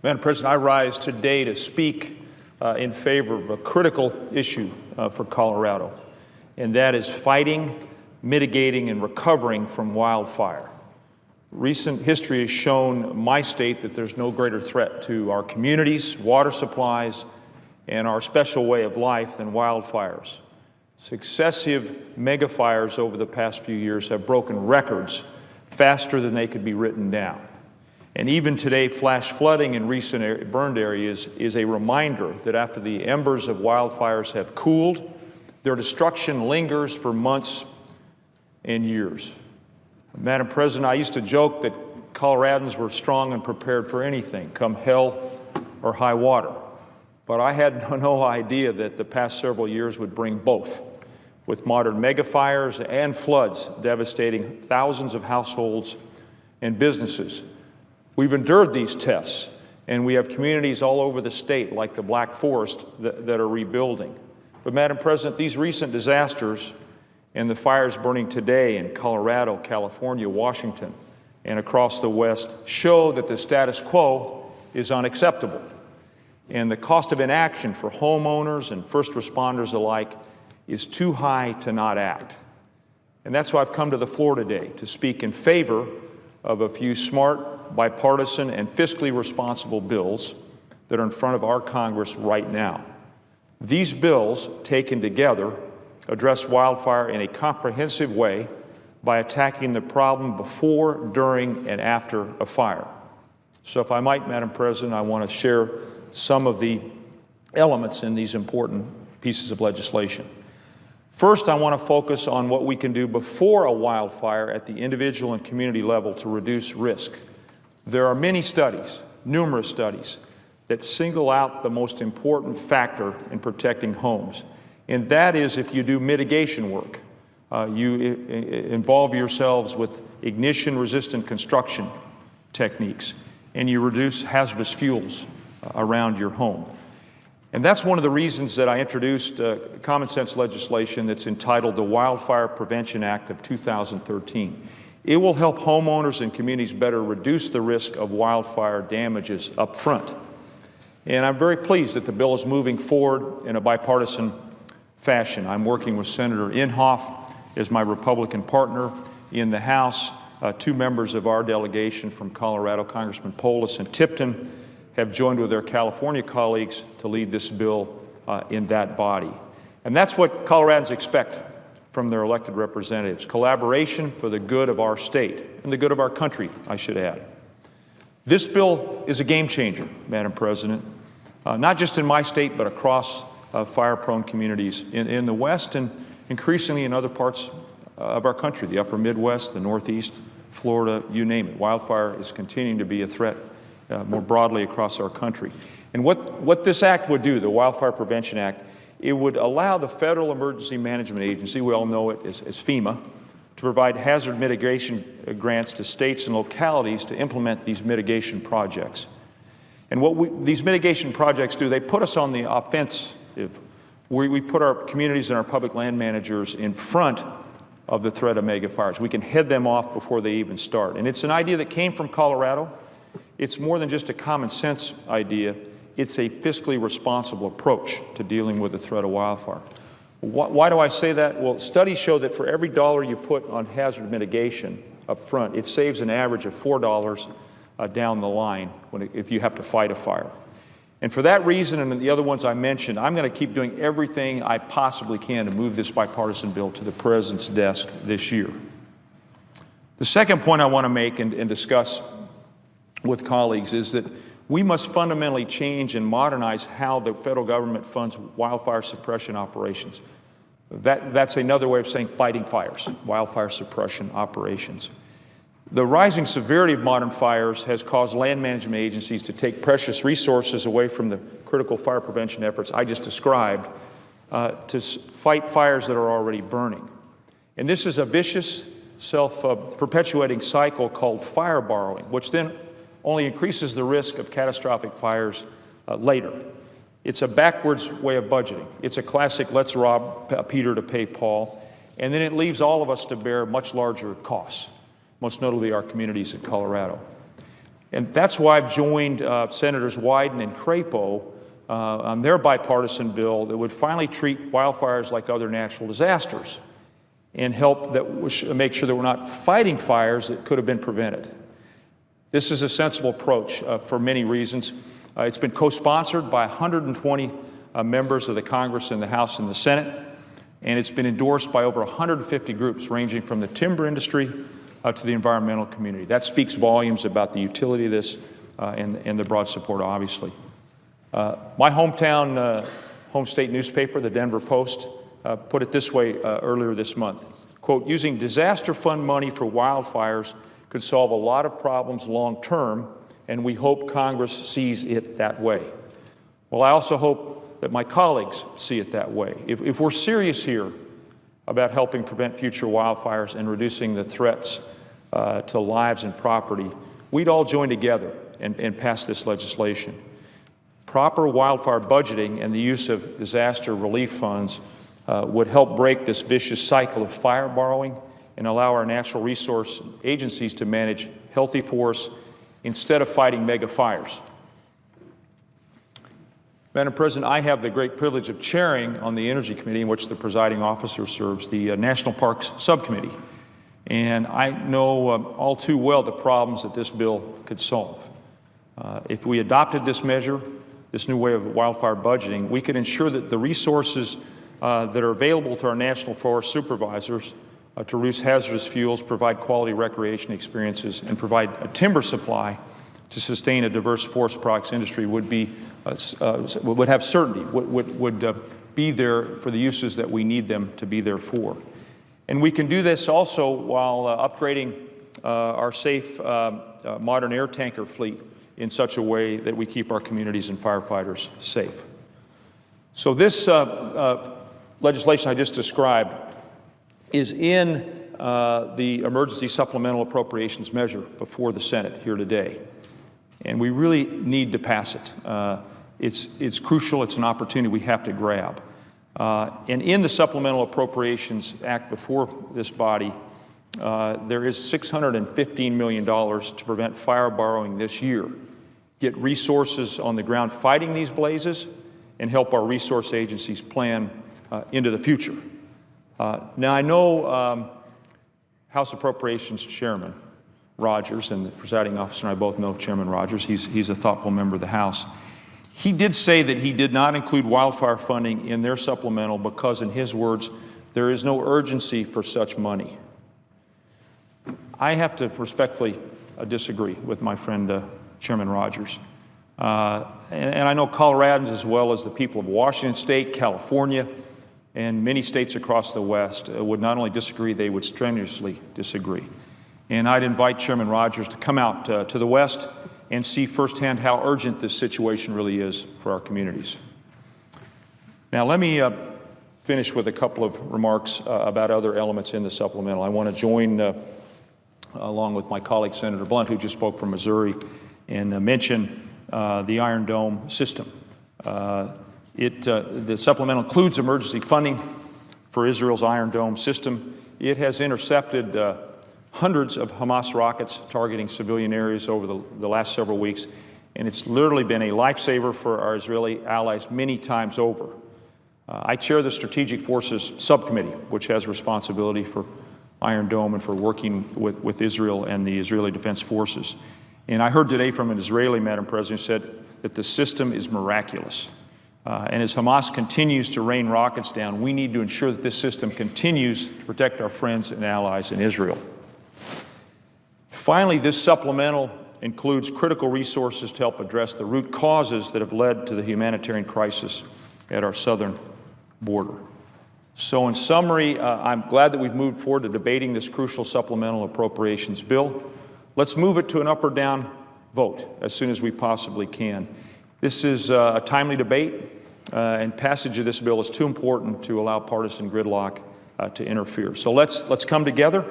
Madam President, I rise today to speak in favor of a critical issue for Colorado, and that is fighting, mitigating, and recovering from wildfire. Recent history has shown my state that there's no greater threat to our communities, water supplies, and our special way of life than wildfires. Successive megafires over the past few years have broken records faster than they could be written down. And even today, flash flooding in recent burned areas is a reminder that after the embers of wildfires have cooled, their destruction lingers for months and years. Madam President, I used to joke that Coloradans were strong and prepared for anything, come hell or high water. But I had no idea that the past several years would bring both, with modern megafires and floods devastating thousands of households and businesses. We've endured these tests, and we have communities all over the state, like the Black Forest, that are rebuilding. But Madam President, these recent disasters and the fires burning today in Colorado, California, Washington, and across the West show that the status quo is unacceptable. And the cost of inaction for homeowners and first responders alike is too high to not act. And that's why I've come to the floor today to speak in favor of a few smart, bipartisan, and fiscally responsible bills that are in front of our Congress right now. These bills, taken together, address wildfire in a comprehensive way by attacking the problem before, during, and after a fire. So if I might, Madam President, I want to share some of the elements in these important pieces of legislation. First, I want to focus on what we can do before a wildfire at the individual and community level to reduce risk. There are many studies, numerous studies, that single out the most important factor in protecting homes. And that is if you do mitigation work. You involve yourselves with ignition-resistant construction techniques, and you reduce hazardous fuels around your home. And that's one of the reasons that I introduced common sense legislation that's entitled the Wildfire Prevention Act of 2013. It will help homeowners and communities better reduce the risk of wildfire damages up front. And I'm very pleased that the bill is moving forward in a bipartisan fashion. I'm working with Senator Inhofe as my Republican partner in the House. Two members of our delegation from Colorado, Congressman Polis and Tipton, have joined with their California colleagues to lead this bill in that body. And that's what Coloradans expect from their elected representatives: collaboration for the good of our state and the good of our country, I should add. This bill is a game changer, Madam President, not just in my state, but across fire-prone communities in the West and increasingly in other parts of our country, the upper Midwest, the Northeast, Florida, you name it. Wildfire is continuing to be a threat more broadly across our country. And what this act would do, the Wildfire Prevention Act, it would allow the Federal Emergency Management Agency, we all know it as FEMA, to provide hazard mitigation grants to states and localities to implement these mitigation projects. And what these mitigation projects do, they put us on the offensive. We put our communities and our public land managers in front of the threat of megafires. We can head them off before they even start. And it's an idea that came from Colorado. It's more than just a common sense idea. It's a fiscally responsible approach to dealing with the threat of wildfire. Why do I say that? Well, studies show that for every dollar you put on hazard mitigation up front, it saves an average of $4 down the line if you have to fight a fire. And for that reason and the other ones I mentioned, I'm going to keep doing everything I possibly can to move this bipartisan bill to the President's desk this year. The second point I want to make and discuss with colleagues is that we must fundamentally change and modernize how the federal government funds wildfire suppression operations. That's another way of saying fighting fires, wildfire suppression operations. The rising severity of modern fires has caused land management agencies to take precious resources away from the critical fire prevention efforts I just described to fight fires that are already burning. And this is a vicious, self-perpetuating cycle called fire borrowing, which then only increases the risk of catastrophic fires later. It's a backwards way of budgeting. It's a classic let's rob Peter to pay Paul, and then it leaves all of us to bear much larger costs, most notably our communities in Colorado. And that's why I've joined Senators Wyden and Crapo on their bipartisan bill that would finally treat wildfires like other natural disasters and help make sure that we're not fighting fires that could have been prevented. This is a sensible approach for many reasons. It's been co-sponsored by 120 members of the Congress and the House and the Senate, and it's been endorsed by over 150 groups ranging from the timber industry to the environmental community. That speaks volumes about the utility of this and the broad support, obviously. My hometown home state newspaper, the Denver Post, put it this way earlier this month, quote, "Using disaster fund money for wildfires could solve a lot of problems long term, and we hope Congress sees it that way." Well, I also hope that my colleagues see it that way. If we're serious here about helping prevent future wildfires and reducing the threats to lives and property, we'd all join together and pass this legislation. Proper wildfire budgeting and the use of disaster relief funds would help break this vicious cycle of fire borrowing and allow our natural resource agencies to manage healthy forests instead of fighting mega fires. Madam President, I have the great privilege of chairing on the Energy Committee, in which the presiding officer serves, the National Parks Subcommittee. And I know all too well the problems that this bill could solve. If we adopted this measure, this new way of wildfire budgeting, we could ensure that the resources that are available to our National Forest supervisors to reduce hazardous fuels, provide quality recreation experiences, and provide a timber supply to sustain a diverse forest products industry would have certainty, would be there for the uses that we need them to be there for. And we can do this also while upgrading our safe modern air tanker fleet in such a way that we keep our communities and firefighters safe. So this legislation I just described is in the emergency supplemental appropriations measure before the Senate here today. And we really need to pass it. It's crucial. It's an opportunity we have to grab. And in the Supplemental Appropriations Act before this body, there is $615 million to prevent fire borrowing this year, get resources on the ground fighting these blazes, and help our resource agencies plan into the future. Now, I know House Appropriations Chairman Rogers, and the presiding officer and I both know Chairman Rogers. He's a thoughtful member of the House. He did say that he did not include wildfire funding in their supplemental because, in his words, there is no urgency for such money. I have to respectfully disagree with my friend Chairman Rogers. And I know Coloradans, as well as the people of Washington State, California, and many states across the West would not only disagree, they would strenuously disagree. And I'd invite Chairman Rogers to come out to the West and see firsthand how urgent this situation really is for our communities. Now, let me finish with a couple of remarks about other elements in the supplemental. I want to join, along with my colleague Senator Blunt, who just spoke from Missouri, and mention the Iron Dome system. The supplemental includes emergency funding for Israel's Iron Dome system. It has intercepted hundreds of Hamas rockets targeting civilian areas over the last several weeks, and it's literally been a lifesaver for our Israeli allies many times over. I chair the Strategic Forces Subcommittee, which has responsibility for Iron Dome and for working with Israel and the Israeli Defense Forces. And I heard today from an Israeli, Madam President, who said that the system is miraculous. And as Hamas continues to rain rockets down, we need to ensure that this system continues to protect our friends and allies in Israel. Finally, this supplemental includes critical resources to help address the root causes that have led to the humanitarian crisis at our southern border. So in summary, I'm glad that we've moved forward to debating this crucial supplemental appropriations bill. Let's move it to an up or down vote as soon as we possibly can. This is a timely debate, and passage of this bill is too important to allow partisan gridlock to interfere. So let's come together.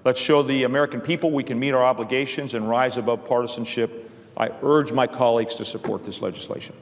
Let's show the American people we can meet our obligations and rise above partisanship. I urge my colleagues to support this legislation.